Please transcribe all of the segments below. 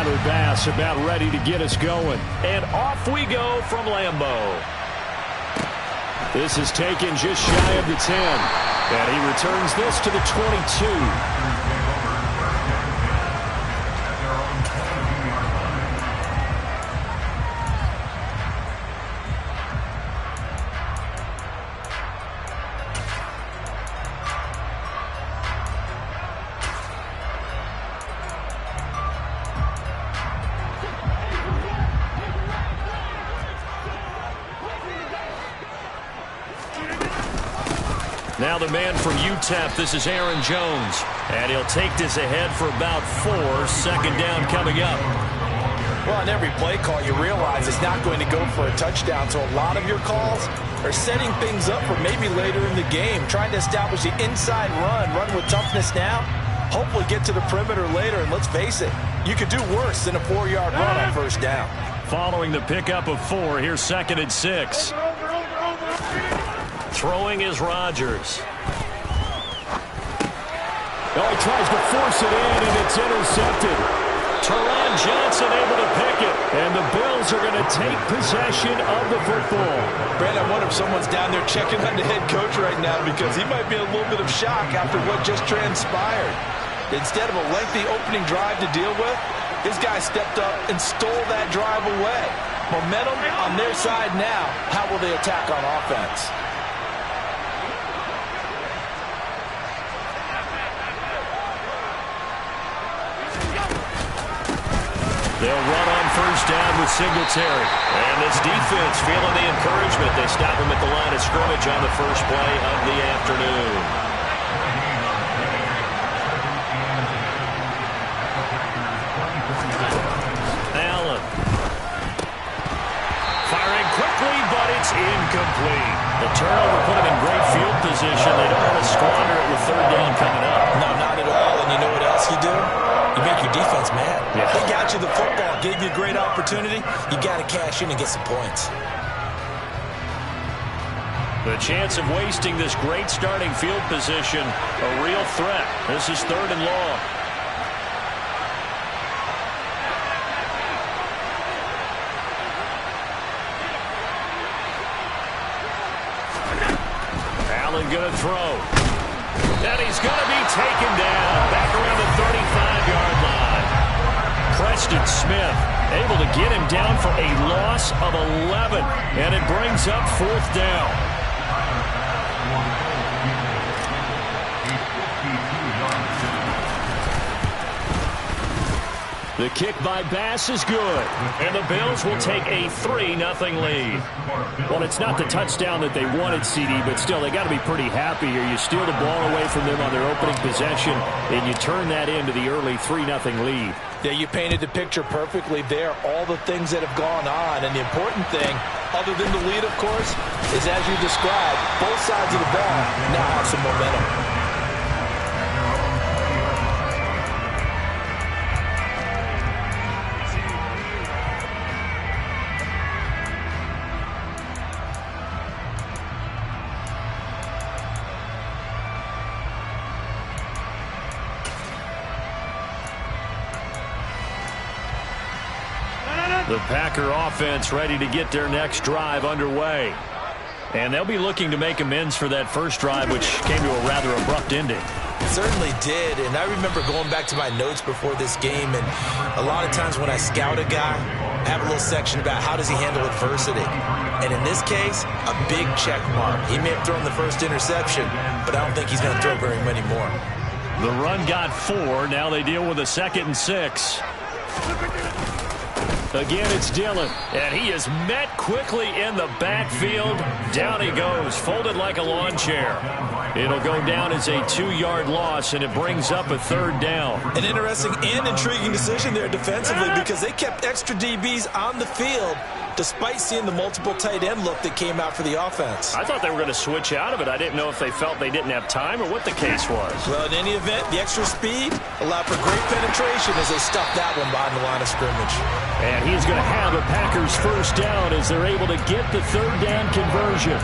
Tyler Bass about ready to get us going. And off we go from Lambeau. This is taken just shy of the 10. And he returns this to the 22. Now the man from UTEP, this is Aaron Jones. And he'll take this ahead for about 4. Second down coming up. Well, on every play call, you realize it's not going to go for a touchdown. So a lot of your calls are setting things up for maybe later in the game, trying to establish the inside run with toughness now, hopefully get to the perimeter later. And let's face it, you could do worse than a 4-yard run on first down. Following the pickup of 4, here's 2nd and 6. Throwing is Rodgers. Oh, he tries to force it in, and it's intercepted. Teron Johnson able to pick it. And the Bills are going to take possession of the football. Brad, I wonder if someone's down there checking on the head coach right now because he might be in a little bit of shock after what just transpired. Instead of a lengthy opening drive to deal with, his guy stepped up and stole that drive away. Momentum on their side now. How will they attack on offense? They'll run on first down with Singletary. And this defense feeling the encouragement. They stop him at the line of scrimmage on the first play of the afternoon. Allen. Firing quickly, but it's incomplete. The turnover put him in great field position. They don't want to squander it with third down coming up. No, not at all. And you know what else you do? You make your defense mad. Yeah. They got you the football, gave you a great opportunity. You got to cash in and get some points. The chance of wasting this great starting field position, a real threat. This is 3rd and long. Allen going to throw. And he's going to be taken down back around the 35-yard line. Preston Smith able to get him down for a loss of 11. And it brings up 4th down. The kick by Bass is good. And the Bills will take a 3-0 lead. Well, it's not the touchdown that they wanted, CD, but still, they got to be pretty happy here. You steal the ball away from them on their opening possession, and you turn that into the early 3-0 lead. Yeah, you painted the picture perfectly there. All the things that have gone on. And the important thing, other than the lead, of course, is as you described, both sides of the ball now have some momentum. The Packer offense ready to get their next drive underway. And they'll be looking to make amends for that first drive, which came to a rather abrupt ending. It certainly did, and I remember going back to my notes before this game, and a lot of times when I scout a guy, I have a little section about how does he handle adversity. And in this case, a big check mark. He may have thrown the first interception, but I don't think he's going to throw very many more. The run got 4. Now they deal with a 2nd and 6. Again, it's Dillon. And he is met quickly in the backfield. Down he goes, folded like a lawn chair. It'll go down as a 2-yard loss, and it brings up a 3rd down. An interesting and intriguing decision there defensively because they kept extra DBs on the field despite seeing the multiple tight end look that came out for the offense. I thought they were going to switch out of it. I didn't know if they felt they didn't have time or what the case was. Well, in any event, the extra speed allowed for great penetration as they stuffed that one behind the line of scrimmage. And he's going to have a Packers first down as they're able to get the 3rd down conversion.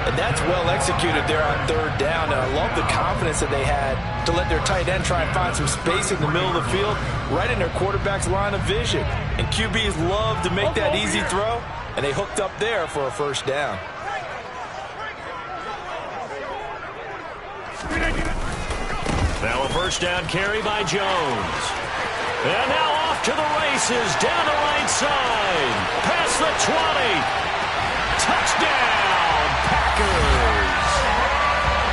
And that's well executed there on third down. And I love the confidence that they had to let their tight end try and find some space in the middle of the field, right in their quarterback's line of vision. And QBs love to make that easy throw, and they hooked up there for a first down. Now a first down carry by Jones. And now off to the races, down the right side. Past the 20. Touchdown, Packers.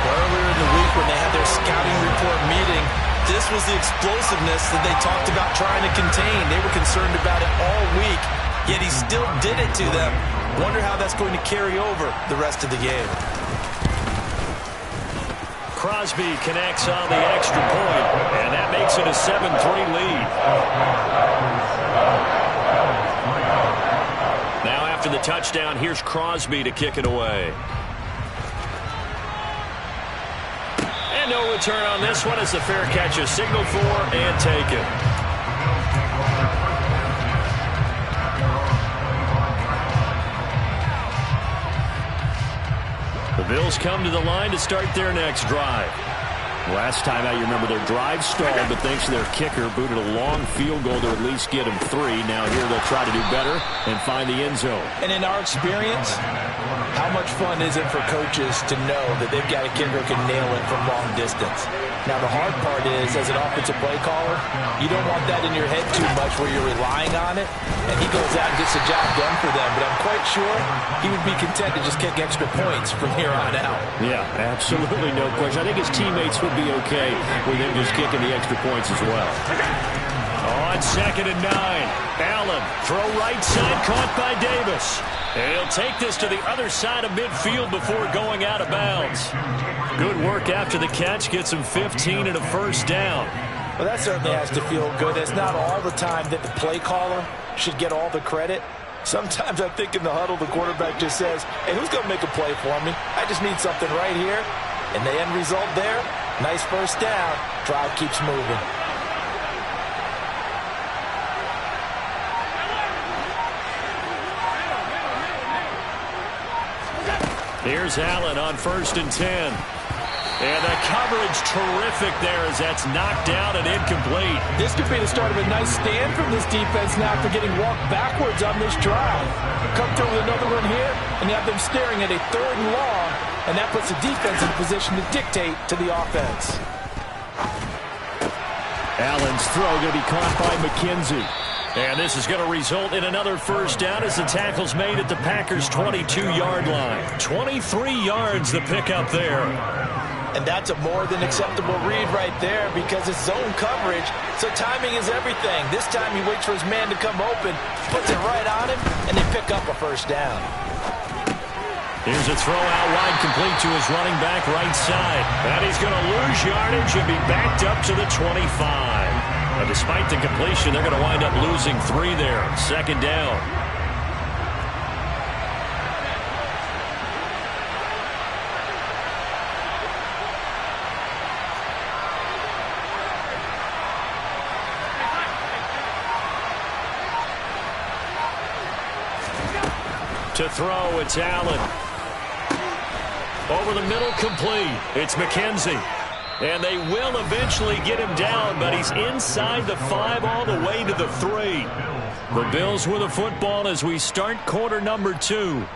Earlier in the week when they had their scouting report meeting, this was the explosiveness that they talked about trying to contain. They were concerned about it all week, yet he still did it to them. Wonder how that's going to carry over the rest of the game. Crosby connects on the extra point, and that makes it a 7-3 lead. Now after the touchdown, here's Crosby to kick it away. And no return on this one as the fair catch is signaled for and taken. The Bills come to the line to start their next drive. Last time out, you remember their drive stalled, but thanks to their kicker, booted a long field goal to at least get them 3. Now here they'll try to do better and find the end zone. And in our experience, how much fun is it for coaches to know that they've got a kicker who can nail it from long distance? Now the hard part is, as an offensive play caller, you don't want that in your head too much where you're relying on it, and he goes out and gets the job done for them. But I'm quite sure he would be content to just kick extra points from here on out. Yeah, absolutely no question. I think his teammates would be okay with him just kicking the extra points as well. On 2nd and 9, Allen, throw right side, caught by Davis. And he'll take this to the other side of midfield before going out of bounds. Good work after the catch, gets him 15 and a first down. Well, that certainly has to feel good. It's not all the time that the play caller should get all the credit. Sometimes I think in the huddle, the quarterback just says, hey, who's going to make a play for me? I just need something right here. And the end result there, nice first down. Drive keeps moving. Here's Allen on 1st and 10. And the coverage terrific there as that's knocked down and incomplete. This could be the start of a nice stand from this defense now after getting walked backwards on this drive. Come through with another one here, and you have them staring at a 3rd and long, and that puts the defense in position to dictate to the offense. Allen's throw going to be caught by McKenzie. And this is going to result in another first down as the tackle's made at the Packers' 22-yard line. 23 yards the pickup there. And that's a more than acceptable read right there because it's zone coverage, so timing is everything. This time he waits for his man to come open, puts it right on him, and they pick up a first down. Here's a throw out wide complete to his running back right side. And he's going to lose yardage and be backed up to the 25. But despite the completion, they're going to wind up losing 3 there. 2nd down. To throw, it's Allen. Over the middle, complete. It's McKenzie. And they will eventually get him down, but he's inside the 5 all the way to the 3. The Bills with the football as we start quarter number 2,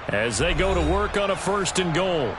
as they go to work on a 1st and goal.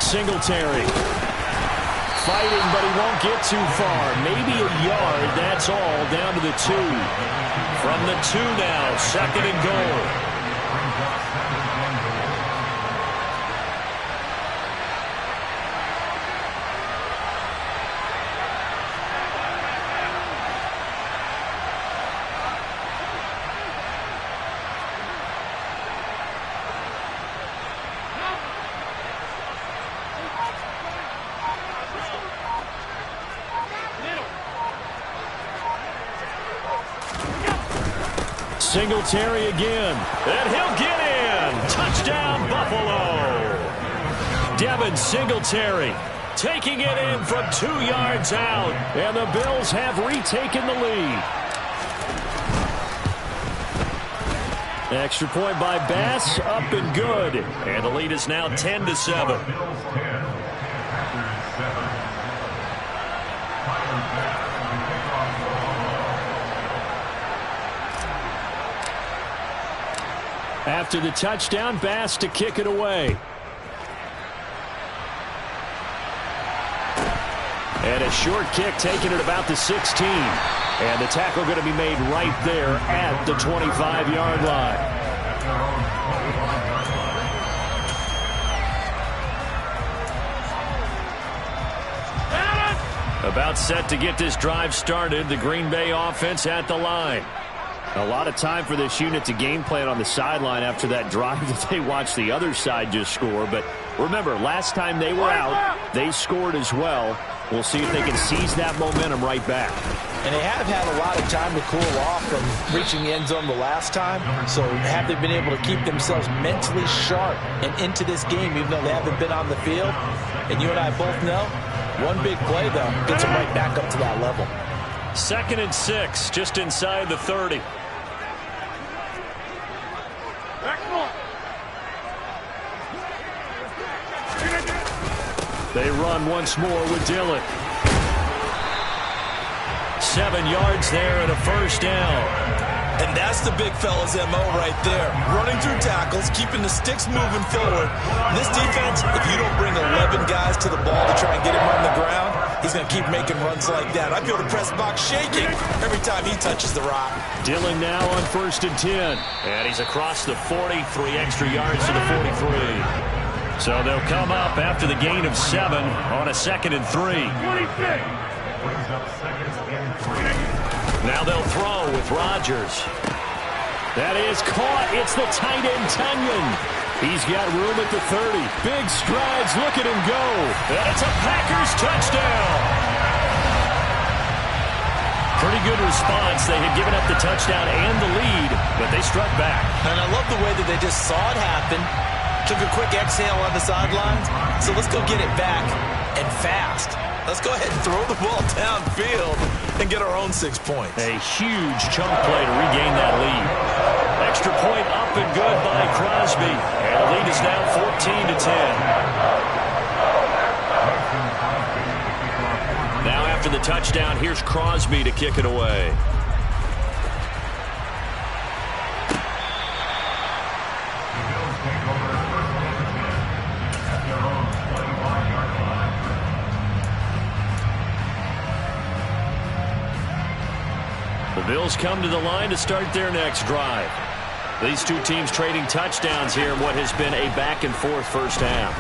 Singletary fighting, but he won't get too far. Maybe a yard, that's all, down to the 2. From the 2 now, 2nd and goal. Singletary again. And he'll get in. Touchdown, Buffalo. Devin Singletary taking it in from 2 yards out. And the Bills have retaken the lead. Extra point by Bass, up and good. And the lead is now 10-7. After the touchdown, Bass to kick it away. And a short kick taken at about the 16. And the tackle going to be made right there at the 25-yard line. About set to get this drive started. The Green Bay offense at the line. A lot of time for this unit to game plan on the sideline after that drive that they watched the other side just score. But remember, last time they were out, they scored as well. We'll see if they can seize that momentum right back. And they have had a lot of time to cool off from reaching the end zone the last time. So have they been able to keep themselves mentally sharp and into this game even though they haven't been on the field? And you and I both know, one big play, though, gets them right back up to that level. 2nd and 6, just inside the 30. They run once more with Dillon. 7 yards there and a first down. And that's the big fella's MO right there. Running through tackles, keeping the sticks moving forward. This defense, if you don't bring 11 guys to the ball to try and get him on the ground, he's going to keep making runs like that. I feel the press box shaking every time he touches the rock. Dillon now on 1st and 10. And he's across the 40, 3 extra yards to the 43. So they'll come up after the gain of 7 on a 2nd and 3. Now they'll throw with Rodgers. That is caught. It's the tight end, Tunyon. He's got room at the 30. Big strides. Look at him go. And it's a Packers touchdown. Pretty good response. They had given up the touchdown and the lead, but they struck back. And I love the way that they just saw it happen. Took a quick exhale on the sidelines. So let's go get it back and fast. Let's go ahead and throw the ball downfield and get our own 6 points. A huge chunk play to regain that lead. Extra point up and good by Crosby. And the lead is now 14-10. Now after the touchdown, here's Crosby to kick it away. The Bills come to the line to start their next drive. These two teams trading touchdowns here in what has been a back-and-forth first half.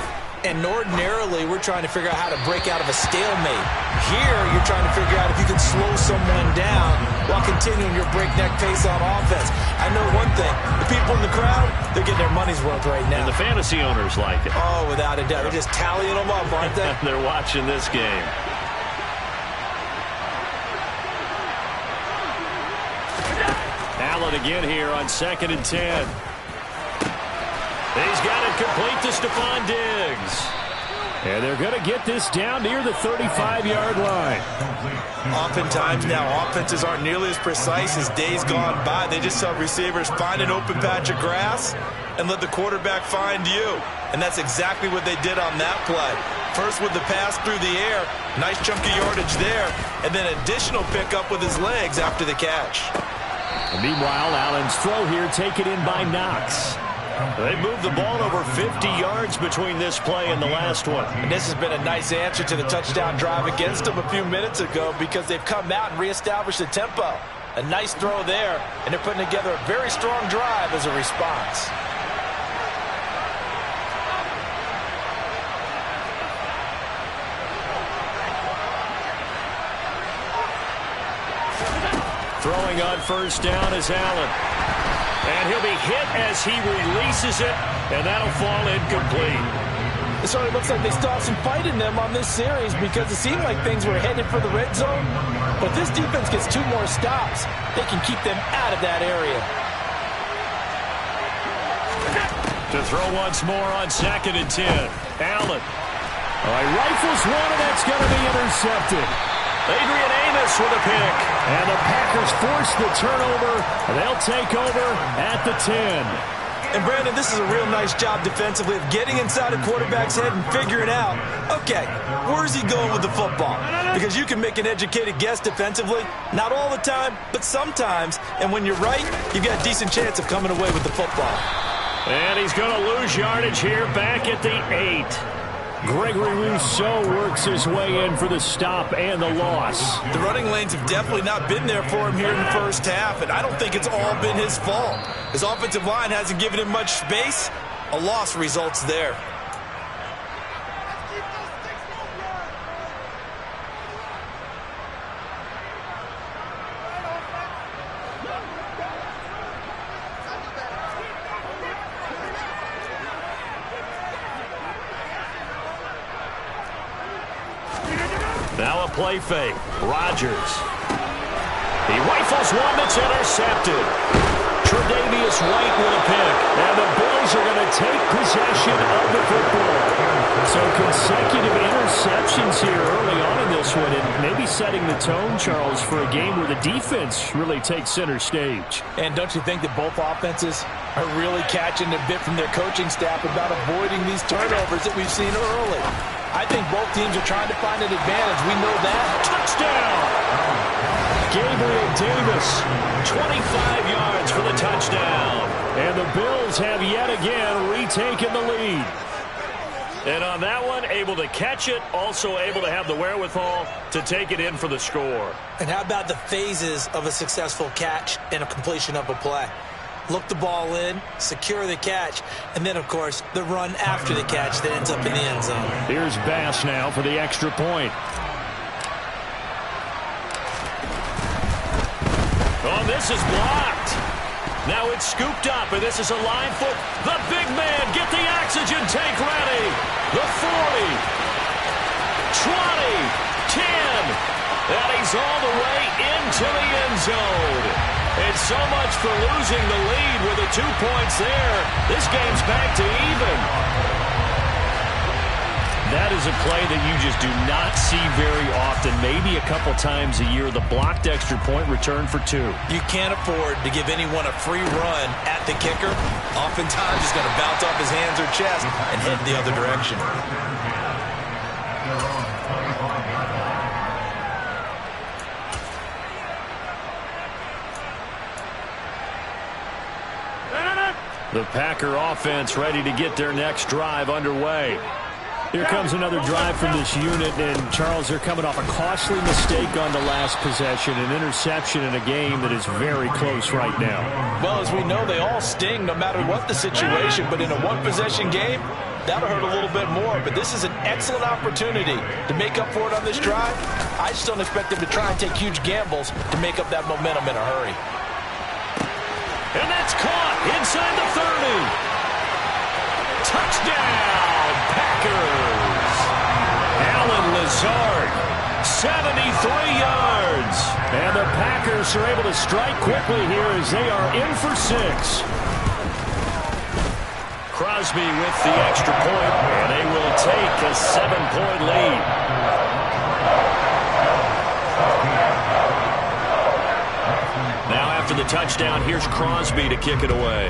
And ordinarily, we're trying to figure out how to break out of a stalemate. Here, you're trying to figure out if you can slow someone down while continuing your breakneck pace on offense. I know one thing. The people in the crowd, they're getting their money's worth right now. And the fantasy owners like it. Oh, without a doubt. They're just tallying them up, aren't they? They're watching this game. Allen again here on 2nd and 10. He's got it complete to Stephon Diggs. And they're going to get this down near the 35-yard line. Oftentimes now, offenses aren't nearly as precise as days gone by. They just have receivers find an open patch of grass and let the quarterback find you. And that's exactly what they did on that play. First with the pass through the air, nice chunky yardage there, and then additional pickup with his legs after the catch. And meanwhile, Allen's throw here taken in by Knox. They moved the ball over 50 yards between this play and the last one. And this has been a nice answer to the touchdown drive against them a few minutes ago because they've come out and reestablished the tempo. A nice throw there, and they're putting together a very strong drive as a response. Throwing on first down is Allen. And he'll be hit as he releases it, and that'll fall incomplete. It certainly looks like they still have some fight in them on this series because it seemed like things were headed for the red zone. But this defense gets 2 more stops. They can keep them out of that area. To throw once more on 2nd and 10. Allen. All right, rifles one, and that's going to be intercepted. Adrian Amos with a pick. And the Packers force the turnover. They'll take over at the 10. And, Brandon, this is a real nice job defensively of getting inside a quarterback's head and figuring out, okay, where's he going with the football? Because you can make an educated guess defensively, not all the time, but sometimes. And when you're right, you've got a decent chance of coming away with the football. And he's going to lose yardage here back at the 8. Gregory Rousseau works his way in for the stop and the loss. The running lanes have definitely not been there for him here in the first half, and I don't think it's all been his fault. His offensive line hasn't given him much space. A loss results there. Now a play fake. Rodgers. He rifles one that's intercepted. Tre'Davious White with a pick. And the Bills are going to take possession of the football. So consecutive interceptions here early on in this one, and maybe setting the tone, Charles, for a game where the defense really takes center stage. And don't you think that both offenses are really catching a bit from their coaching staff about avoiding these turnovers that we've seen early? I think both teams are trying to find an advantage. We know that. Touchdown! Gabriel Davis. 25 yards for the touchdown. And the Bills have yet again retaken the lead. And on that one, able to catch it, also able to have the wherewithal to take it in for the score. And how about the phases of a successful catch and a completion of a play? Look the ball in, secure the catch, and then, of course, the run after the catch that ends up in the end zone. Here's Bass now for the extra point. Oh, this is blocked. Now it's scooped up, and this is a line foot. The big man, get the oxygen tank ready. The 40, 20, 10, and he's all the way into the end zone. And so much for losing the lead with the 2 points there. This game's back to even. That is a play that you just do not see very often. Maybe a couple times a year, the blocked extra point return for 2. You can't afford to give anyone a free run at the kicker. Oftentimes, he's going to bounce off his hands or chest and head the other direction. The Packer offense ready to get their next drive underway. Here comes another drive from this unit, and Charles, they're coming off a costly mistake on the last possession, an interception in a game that is very close right now. Well, as we know, they all sting no matter what the situation, but in a one-possession game, that'll hurt a little bit more. But this is an excellent opportunity to make up for it on this drive. I just don't expect them to try and take huge gambles to make up that momentum in a hurry. And that's caught inside the 30. Touchdown, Packers. Allen Lazard, 73 yards. And the Packers are able to strike quickly here as they are in for 6. Crosby with the extra point, and they will take a 7-point lead. Now after the touchdown, here's Crosby to kick it away.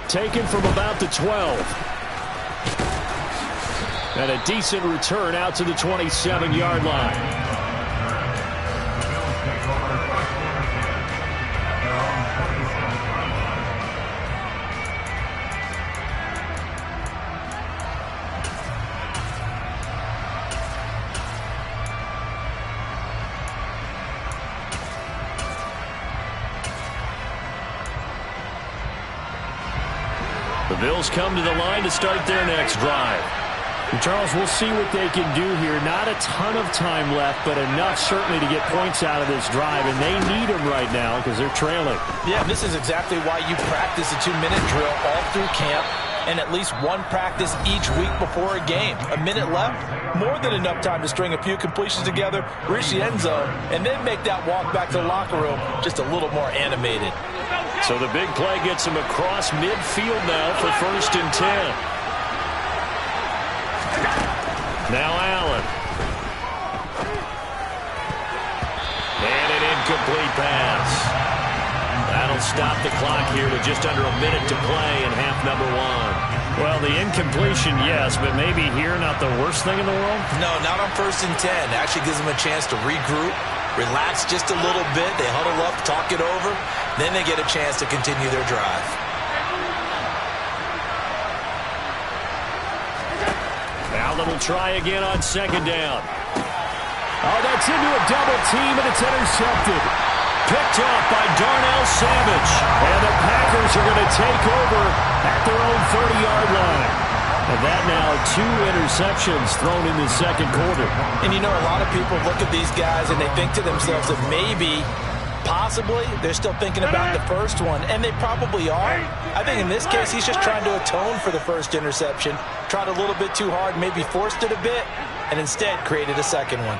Taken from about the 12. And a decent return out to the 27-yard line. The Bills come to the line to start their next drive. And Charles, we'll see what they can do here. Not a ton of time left, but enough certainly to get points out of this drive, and they need them right now because they're trailing. Yeah, and this is exactly why you practice a 2-minute drill all through camp and at least one practice each week before a game. A minute left, more than enough time to string a few completions together, reach the end zone, and then make that walk back to the locker room just a little more animated. So the big play gets him across midfield now for 1st and 10. Now Allen. And an incomplete pass. That'll stop the clock here with just under a minute to play in half number 1. Well, the incompletion, yes, but maybe here not the worst thing in the world? No, not on 1st and 10. Actually gives them a chance to regroup, relax just a little bit. They huddle up, talk it over. Then they get a chance to continue their drive. Allen will try again on 2nd down. Oh, that's into a double team, and it's intercepted. Picked off by Darnell Savage. And the Packers are going to take over at their own 30-yard line. And that now 2 interceptions thrown in the 2nd quarter. And you know, a lot of people look at these guys and they think to themselves that maybe, possibly, they're still thinking about the first one. And they probably are. I think in this case, he's just trying to atone for the first interception. Tried a little bit too hard, maybe forced it a bit, and instead created a second one.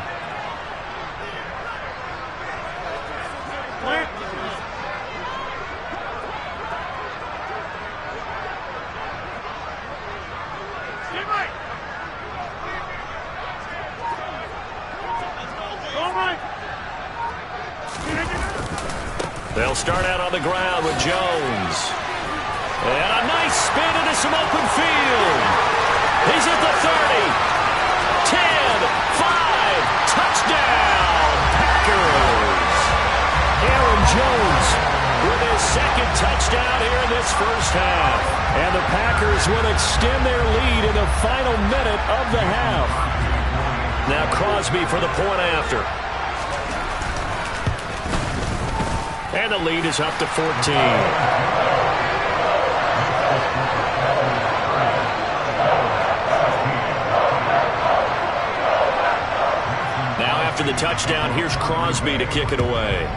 They'll start out on the ground with Jones. And a nice spin into some open field. He's at the 30. 10, 5, touchdown, Packers. Aaron Jones with his 2nd touchdown here in this first half. And the Packers will extend their lead in the final minute of the half. Now Crosby for the point after. And the lead is up to 14. Now after the touchdown, here's Crosby to kick it away.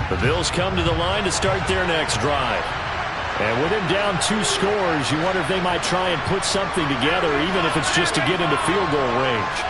The Bills come to the line to start their next drive. And with him down 2 scores, you wonder if they might try and put something together, even if it's just to get into field goal range.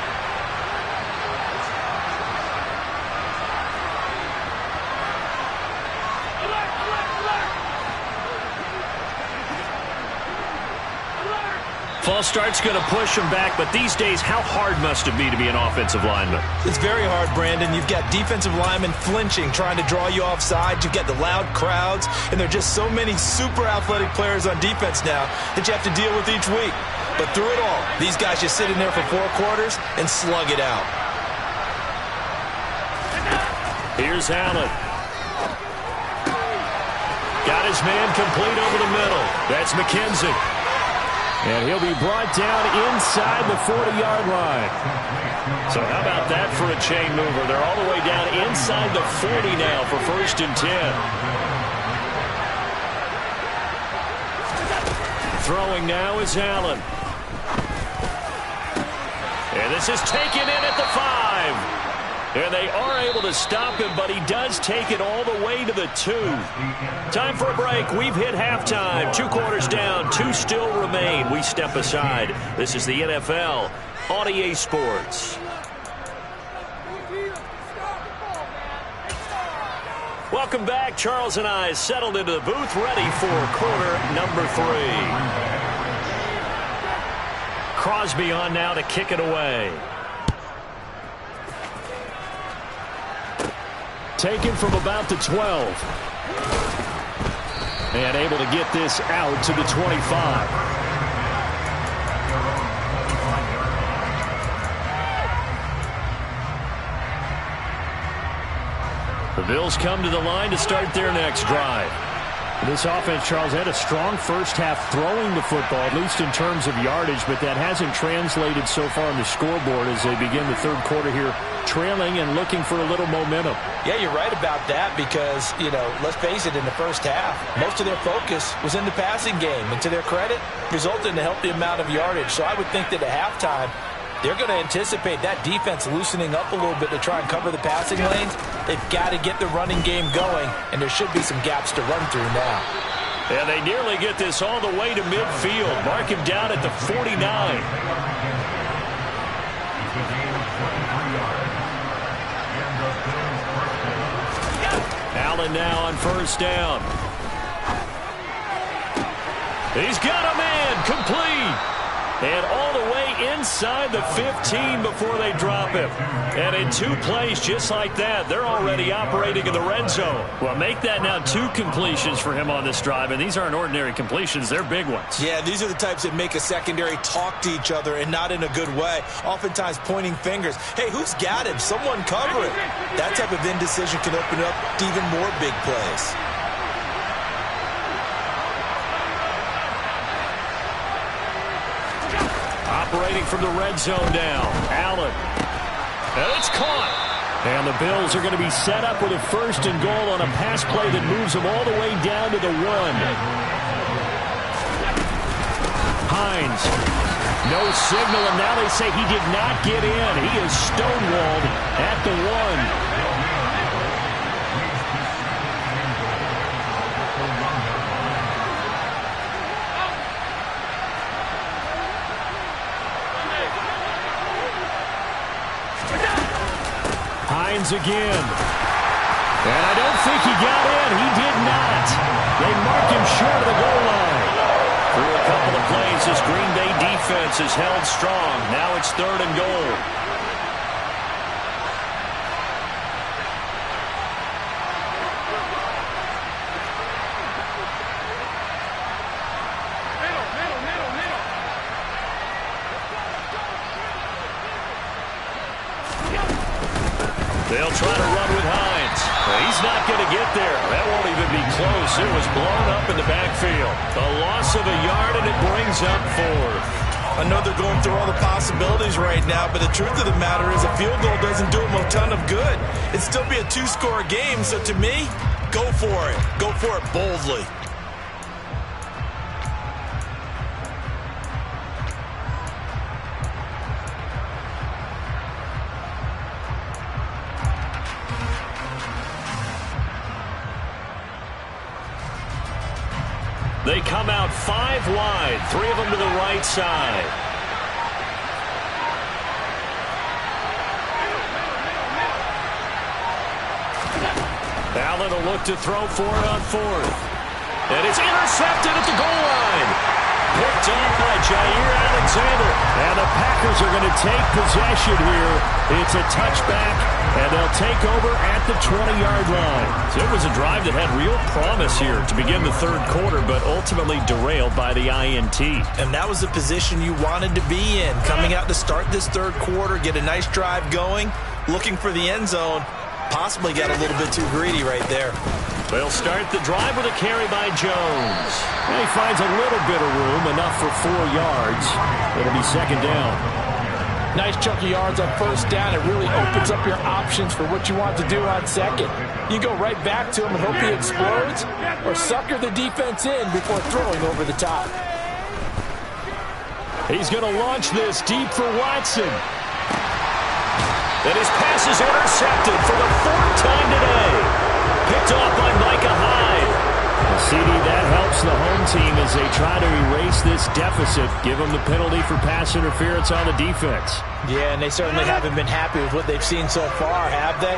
False start's going to push him back, but these days, how hard must it be to be an offensive lineman? It's very hard, Brandon. You've got defensive linemen flinching, trying to draw you offside. You've got the loud crowds, and there are just so many super athletic players on defense now that you have to deal with each week. But through it all, these guys just sit in there for 4 quarters and slug it out. Here's Allen. Got his man complete over the middle. That's McKenzie. And he'll be brought down inside the 40-yard line. So how about that for a chain mover? They're all the way down inside the 40 now for 1st and 10. Throwing now is Allen. And this is taken in at the 5. And they are able to stop him, but he does take it all the way to the 2. Time for a break. We've hit halftime. 2 quarters down. 2 still remain. We step aside. This is the NFL on EA Sports. Welcome back. Charles and I settled into the booth, ready for quarter number 3. Crosby on now to kick it away. Taken from about the 12. And able to get this out to the 25. The Bills come to the line to start their next drive. This offense, Charles, had a strong first half throwing the football, at least in terms of yardage, but that hasn't translated so far on the scoreboard as they begin the 3rd quarter here, trailing and looking for a little momentum. Yeah, you're right about that because, you know, let's face it, in the first half, most of their focus was in the passing game. And to their credit, resulted in a healthy amount of yardage. So I would think that at halftime, They're going to anticipate that defense loosening up a little bit to try and cover the passing lanes. They've got to get the running game going, and there should be some gaps to run through now. And they nearly get this all the way to midfield. Mark him down at the 49. Allen now on first down. He's got a man complete. And all the way inside the 15 before they drop him. And in 2 plays just like that, they're already operating in the red zone. Well, make that now 2 completions for him on this drive, and these aren't ordinary completions. They're big ones. Yeah, these are the types that make a secondary talk to each other and not in a good way. Oftentimes pointing fingers. Hey, who's got him? Someone cover it. That type of indecision can open up to even more big plays. Operating from the red zone now. Allen. And it's caught. And the Bills are going to be set up with a 1st and goal on a pass play that moves them all the way down to the 1. Hines. No signal, and now they say he did not get in. He is stonewalled at the 1. Again. And I don't think he got in. He did not. They marked him short of the goal line. Through a couple of plays, this Green Bay defense is held strong. Now it's 3rd and goal. They'll try to run with Hines. He's not going to get there. That won't even be close. It was blown up in the backfield. A loss of a yard, and it brings up 4th. I know they're going through all the possibilities right now, but the truth of the matter is a field goal doesn't do them a ton of good. It'd still be a 2-score game, so to me, go for it. Go for it boldly. They come out 5 wide, 3 of them to the right side. Allen will look to throw for it on 4th. And it's intercepted at the goal line. Picked up by Jair Alexander. And the Packers are going to take possession here. It's a touchback, and they'll take over at the 20-yard line. So it was a drive that had real promise here to begin the 3rd quarter, but ultimately derailed by the INT. And that was the position you wanted to be in. Coming out to start this 3rd quarter, get a nice drive going, looking for the end zone. Possibly got a little bit too greedy right there. They'll start the drive with a carry by Jones. And he finds a little bit of room, enough for 4 yards. It'll be 2nd down. Nice chunk of yards on 1st down. It really opens up your options for what you want to do on 2nd. You go right back to him and hope he explodes, or sucker the defense in before throwing over the top. He's going to launch this deep for Watson. And his pass is intercepted for the 4th time today. Picked off by Micah Hyde. Well, CD, that helps the home team as they try to erase this deficit. Give them the penalty for pass interference on the defense. Yeah, and they certainly haven't been happy with what they've seen so far, have they?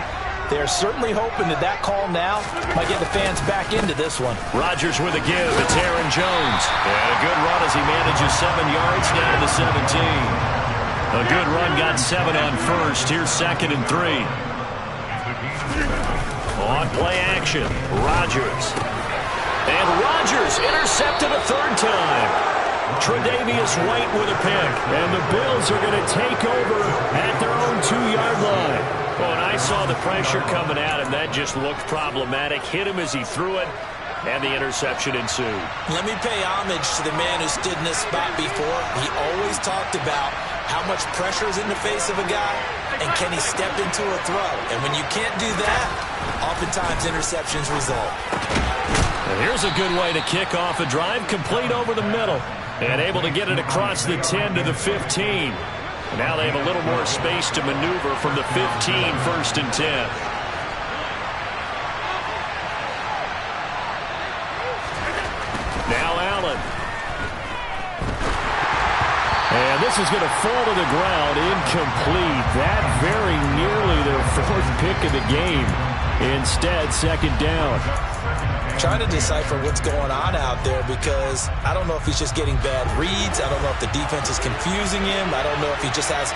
They're certainly hoping that call now might get the fans back into this one. Rodgers with a give. It's Aaron Jones. And a good run as he manages 7 yards down to the 17. A good run, got 7 on 1st. Here's 2nd and 3. On play action, Rodgers. And Rodgers intercepted a 3rd time. Tre'Davious White with a pick. And the Bills are going to take over at their own 2-yard line. Well, and I saw the pressure coming at him. That just looked problematic. Hit him as he threw it. And the interception ensued. Let me pay homage to the man who stood in this spot before. He always talked about how much pressure is in the face of a guy, and can he step into a throw? And when you can't do that, oftentimes interceptions result. And here's a good way to kick off a drive, complete over the middle. And able to get it across the 10 to the 15. Now they have a little more space to maneuver from the 15, 1st and 10. Now Allen. And this is going to fall to the ground, incomplete. That very nearly their 4th pick of the game. Instead, 2nd down. Trying to decipher what's going on out there because I don't know if he's just getting bad reads. I don't know if the defense is confusing him. I don't know if he just has,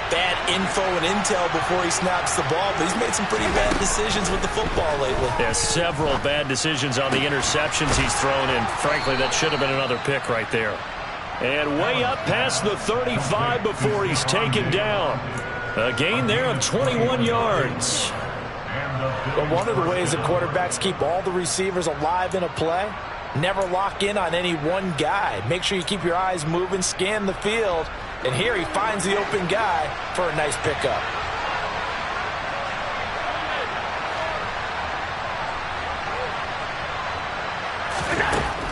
bad info and intel before he snaps the ball. But he's made some pretty bad decisions with the football lately. There's several bad decisions on the interceptions he's thrown in. Frankly, that should have been another pick right there. And way up past the 35 before he's taken down. A gain there of 21 yards. But one of the ways that quarterbacks keep all the receivers alive in a play, never lock in on any one guy. Make sure you keep your eyes moving, scan the field. And here he finds the open guy for a nice pickup.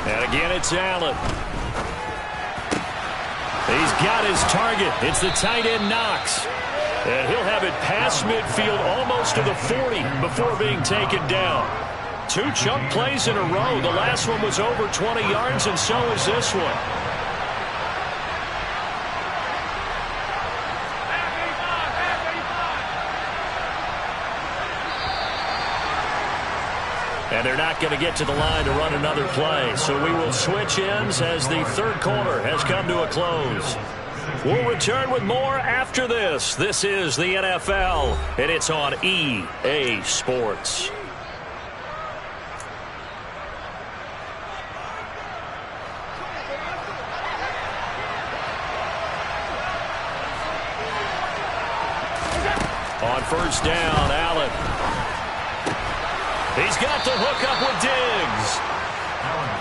And again, it's Allen. He's got his target. It's the tight end Knox. And he'll have it past midfield almost to the 40 before being taken down. 2 chunk plays in a row. The last one was over 20 yards, and so is this one. And they're not going to get to the line to run another play. So we will switch ends as the 3rd quarter has come to a close. We'll return with more after this. This is the NFL, and it's on EA Sports. On 1st down, Allen. He's got the hook up with Diggs.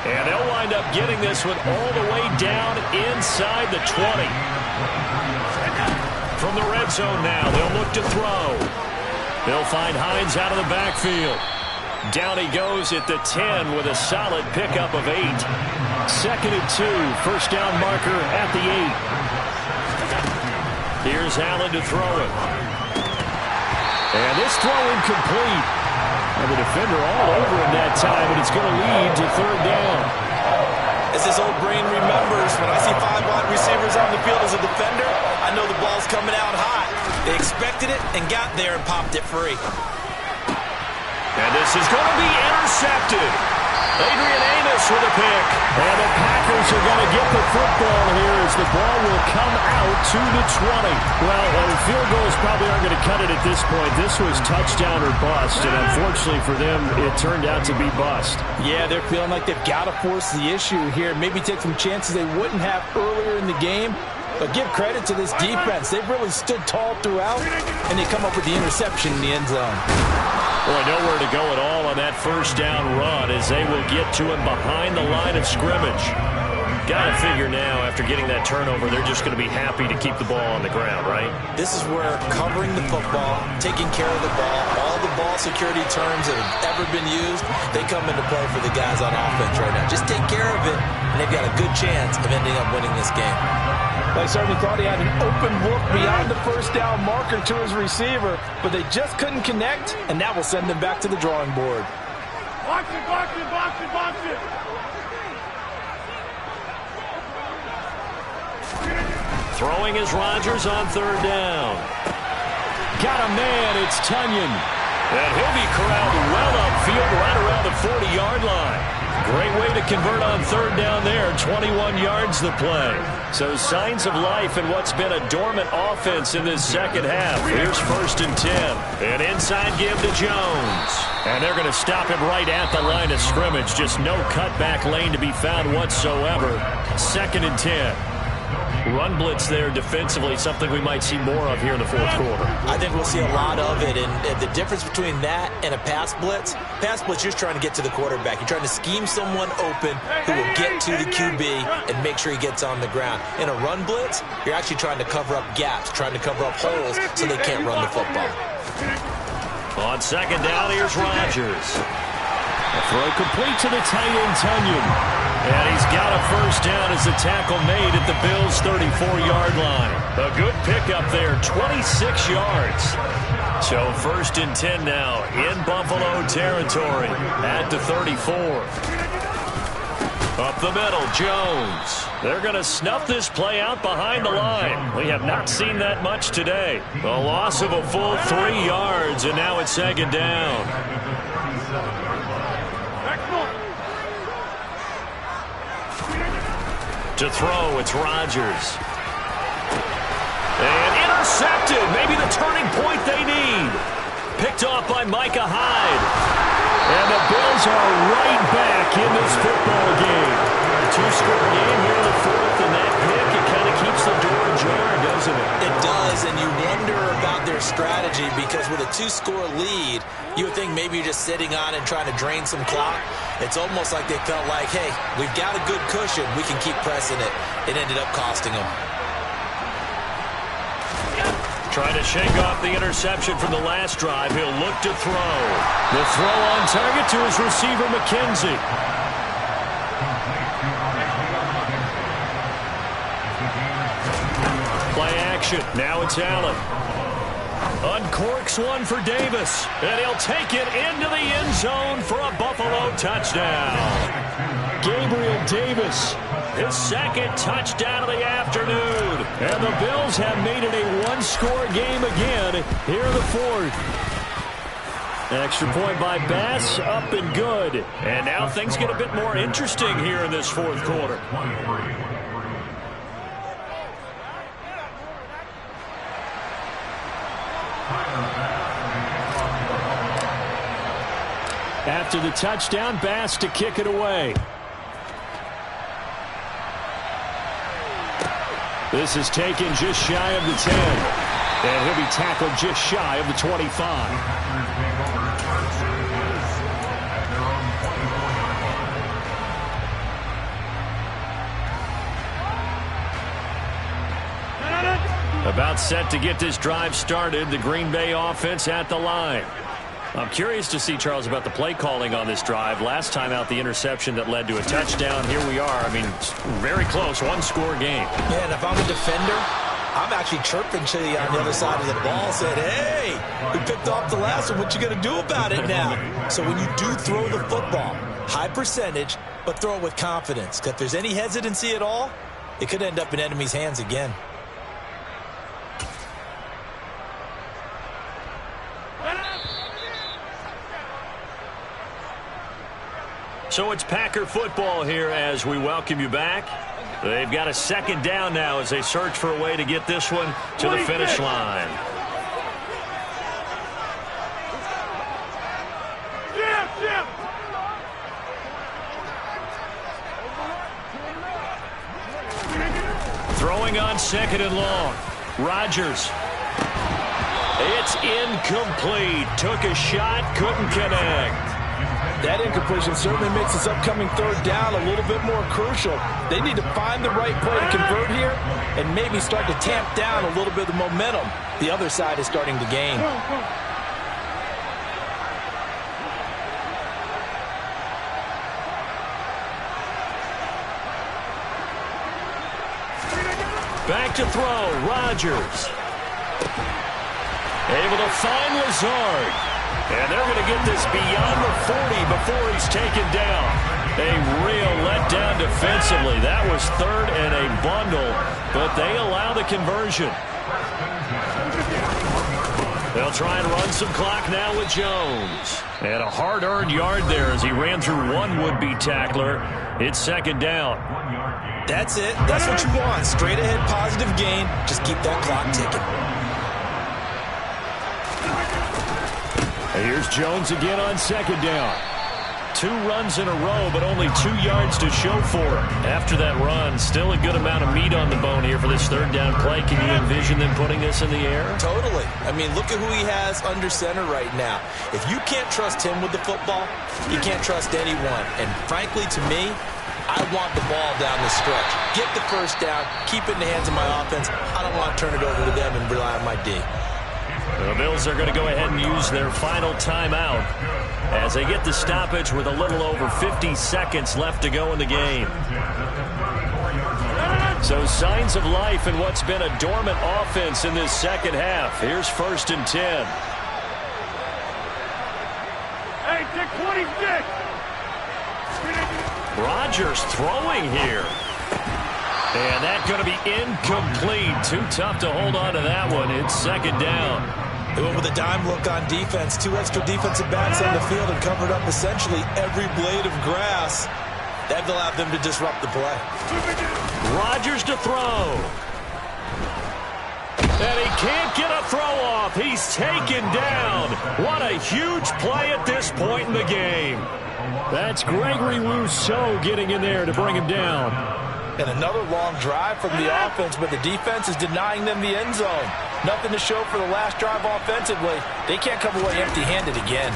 And they'll wind up getting this one all the way down inside the 20. From the red zone now, they'll look to throw. They'll find Hines out of the backfield. Down he goes at the 10 with a solid pickup of 8. 2nd and 2, 1st down marker at the 8. Here's Allen to throw it. And this throw incomplete. And the defender all over him that time, and it's going to lead to 3rd down. As his old brain remembers, when I see 5 wide receivers on the field as a defender, I know the ball's coming out hot. They expected it and got there and popped it free. And this is going to be intercepted. Adrian Amos with a pick. And the Packers are going to get the football here as the ball will come out to the 20. Well, field goals probably aren't going to cut it at this point. This was touchdown or bust, and unfortunately for them, it turned out to be bust. Yeah, they're feeling like they've got to force the issue here. Maybe take some chances they wouldn't have earlier in the game. But give credit to this defense. They've really stood tall throughout, and they come up with the interception in the end zone. Boy, nowhere to go at all on that 1st down run as they will get to him behind the line of scrimmage. Got to figure now, after getting that turnover, they're just going to be happy to keep the ball on the ground, right? This is where covering the football, taking care of the ball, all the ball security terms that have ever been used, they come into play for the guys on offense right now. Just take care of it, and they've got a good chance of ending up winning this game. I certainly thought he had an open look beyond the 1st down marker to his receiver, but they just couldn't connect, and that will send them back to the drawing board. Box it, box it, box it, box it. Throwing is Rodgers on 3rd down. Got a man, it's Tunyon. And he'll be corralled well upfield right around the 40-yard line. Great way to convert on 3rd down there. 21 yards the play. So signs of life in what's been a dormant offense in this 2nd half. Here's 1st and 10. An inside give to Jones. And they're going to stop him right at the line of scrimmage. Just no cutback lane to be found whatsoever. 2nd and 10. Run blitz there defensively, something we might see more of here in the 4th quarter. I think we'll see a lot of it, and the difference between that and a pass blitz, you're just trying to get to the quarterback. You're trying to scheme someone open who will get to the QB and make sure he gets on the ground. In a run blitz, you're actually trying to cover up gaps, trying to cover up holes so they can't run the football. On 2nd down, here's Rodgers. A throw complete to the tight end, Tunyon. And he's got a first down as the tackle made at the Bills' 34-yard line. A good pickup there, 26 yards. So 1st and 10 now in Buffalo territory at the 34. Up the middle, Jones. They're going to snuff this play out behind the line. We have not seen that much today. A loss of a full 3 yards, and now it's 2nd down. To throw, it's Rodgers. And intercepted. Maybe the turning point they need. Picked off by Micah Hyde. And the Bills are right back in this football game. A 2-score game here in the 4th, and that pick, it kind of keeps the door ajar, doesn't it? It does, and you wonder about their strategy because with a 2-score lead, you would think maybe you're just sitting on and trying to drain some clock. It's almost like they felt like, hey, we've got a good cushion. We can keep pressing it. It ended up costing them. Trying to shake off the interception from the last drive. He'll look to throw. The throw on target to his receiver, McKenzie. Play action. Now it's Allen. Uncorks one for Davis. And he'll take it into the end zone for a Buffalo touchdown. Gabriel Davis, his 2nd touchdown of the afternoon. And the Bills have made it a 1-score game again here in the 4th. Extra point by Bass, up and good. And now things get a bit more interesting here in this 4th quarter. After the touchdown, Bass to kick it away. This is taken just shy of the 10. And he'll be tackled just shy of the 25. About set to get this drive started. The Green Bay offense at the line. I'm curious to see, Charles, about the play calling on this drive. Last time out, the interception that led to a touchdown. Here we are. I mean, very close, 1-score game. Yeah, and if I'm a defender, I'm actually chirping to you on the other side of the ball, saying, hey, we picked off the last one. What you going to do about it now? So when you do throw the football, high percentage, but throw it with confidence. Because if there's any hesitancy at all, it could end up in enemy's hands again. So it's Packer football here as we welcome you back. They've got a 2nd down now as they search for a way to get this one to the finish line. Throwing on 2nd and long. Rodgers. It's incomplete. Took a shot, couldn't connect. That incompletion certainly makes this upcoming 3rd down a little bit more crucial. They need to find the right play to convert here and maybe start to tamp down a little bit of the momentum the other side is starting to gain. Back to throw, Rodgers. Able to find Lazard. And they're going to get this beyond the 40 before he's taken down. A real letdown defensively. That was 3rd and a bundle, but they allow the conversion. They'll try and run some clock now with Jones. And a hard-earned yard there as he ran through one would-be tackler. It's 2nd down. That's it. That's what you want. Straight ahead positive gain. Just keep that clock ticking. Here's Jones again on 2nd down. 2 runs in a row, but only 2 yards to show for him. After that run, still a good amount of meat on the bone here for this 3rd down play. Can you envision them putting this in the air? Totally. I mean, look at who he has under center right now. If you can't trust him with the football, you can't trust anyone. And frankly, to me, I want the ball down the stretch. Get the first down, keep it in the hands of my offense. I don't want to turn it over to them and rely on my D. The Bills are going to go ahead and use their final timeout as they get the stoppage with a little over 50 seconds left to go in the game. So signs of life in what's been a dormant offense in this second half. Here's 1st and 10. Hey, take 26. Rodgers throwing here. And that's going to be incomplete. Too tough to hold on to that one. It's 2nd down. They went with a dime look on defense. 2 extra defensive backs on the field and covered up essentially every blade of grass. That allowed them to disrupt the play. Rodgers to throw. And he can't get a throw off. He's taken down. What a huge play at this point in the game. That's Gregory Rousseau getting in there to bring him down. And another long drive from the offense, but the defense is denying them the end zone. Nothing to show for the last drive offensively. They can't come away empty-handed again.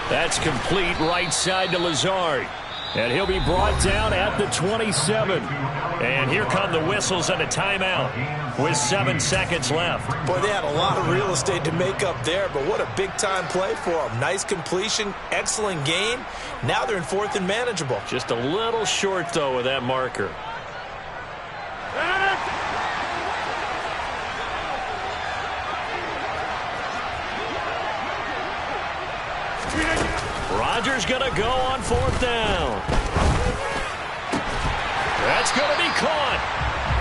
That's complete right side to Lazard. And he'll be brought down at the 27. And here come the whistles and a timeout with 7 seconds left. Boy, they had a lot of real estate to make up there, but what a big-time play for them. Nice completion, excellent gain. Now they're in 4th and manageable. Just a little short, though, with that marker. Rodgers going to go on 4th down. That's going to be caught.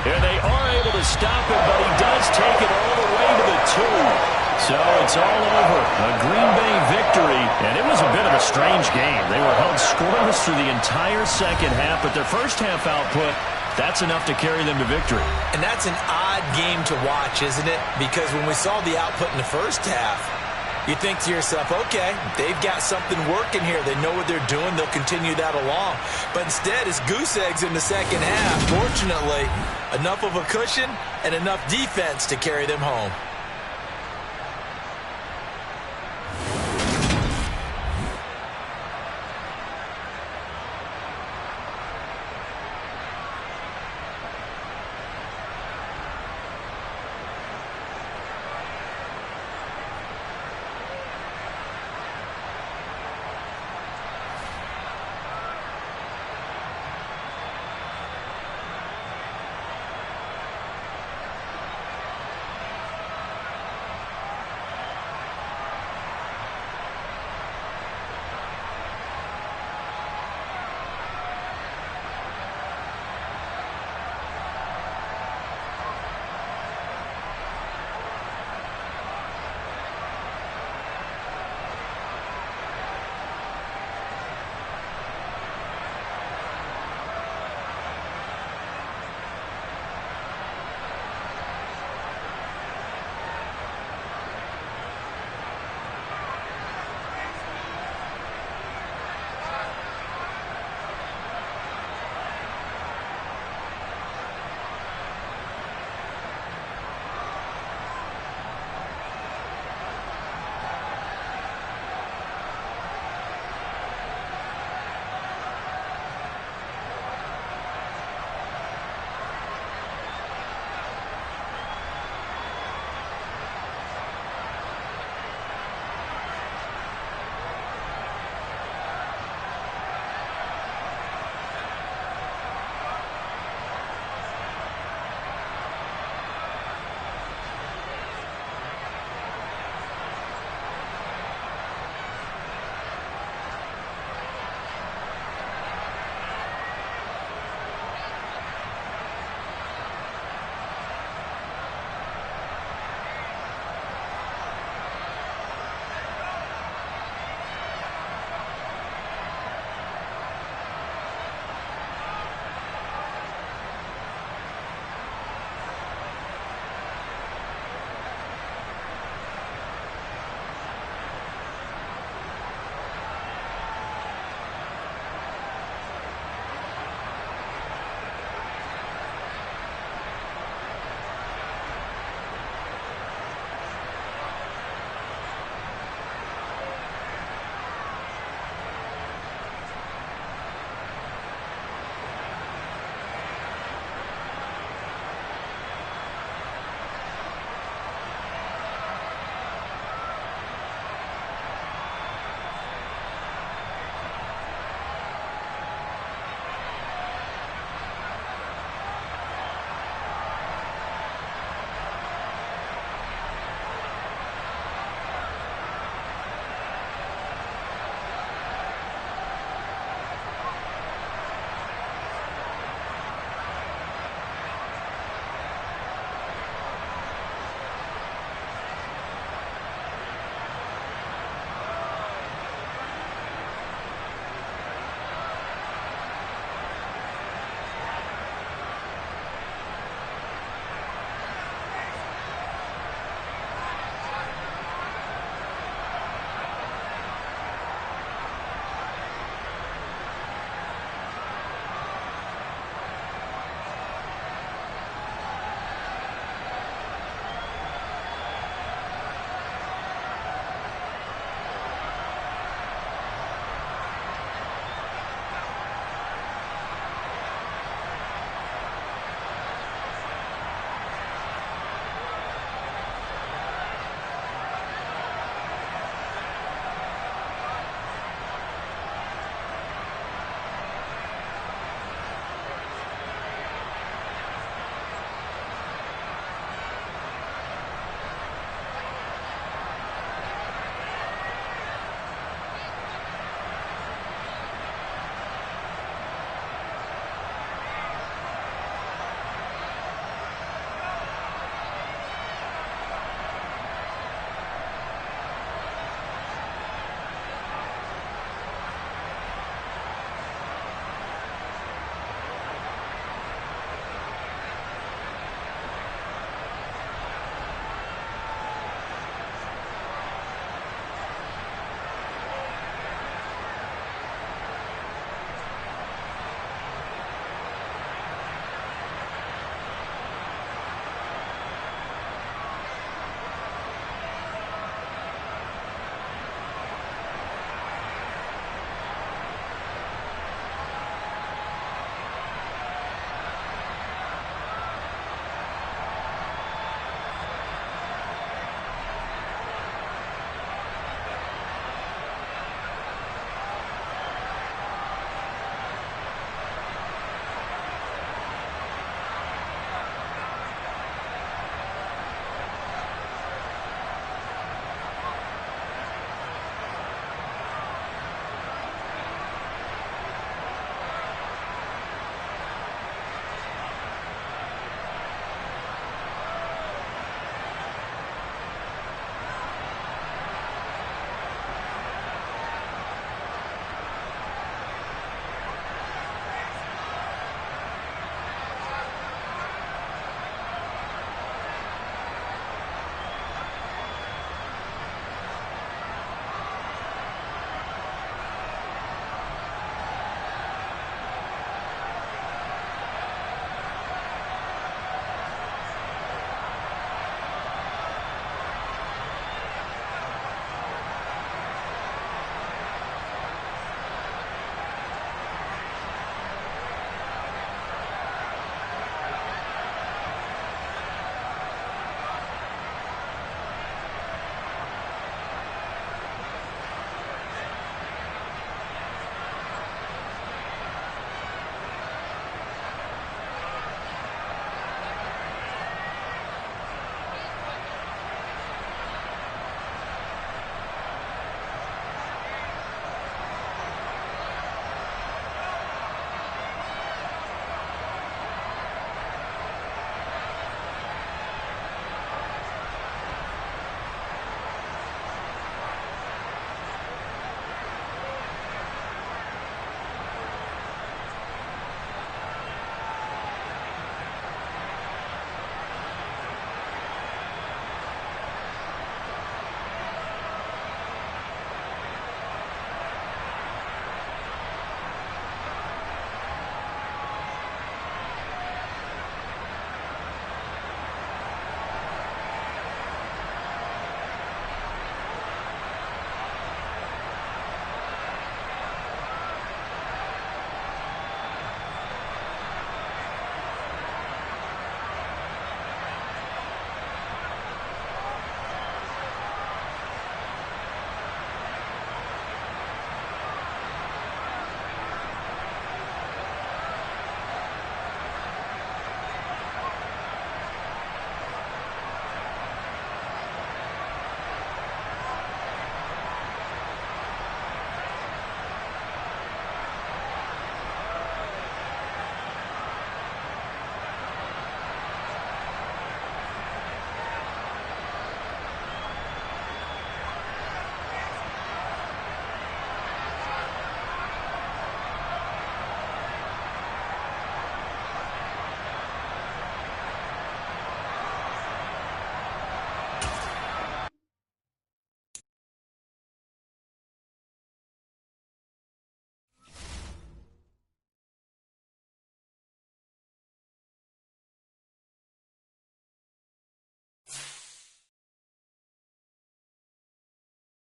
And they are able to stop it, but he does take it all the way to the 2. So it's all over. A Green Bay victory. And it was a bit of a strange game. They were held scoreless through the entire second half, but their first half output, that's enough to carry them to victory. And that's an odd game to watch, isn't it? Because when we saw the output in the first half, you think to yourself, okay, they've got something working here. They know what they're doing. They'll continue that along. But instead, it's goose eggs in the second half. Fortunately, enough of a cushion and enough defense to carry them home.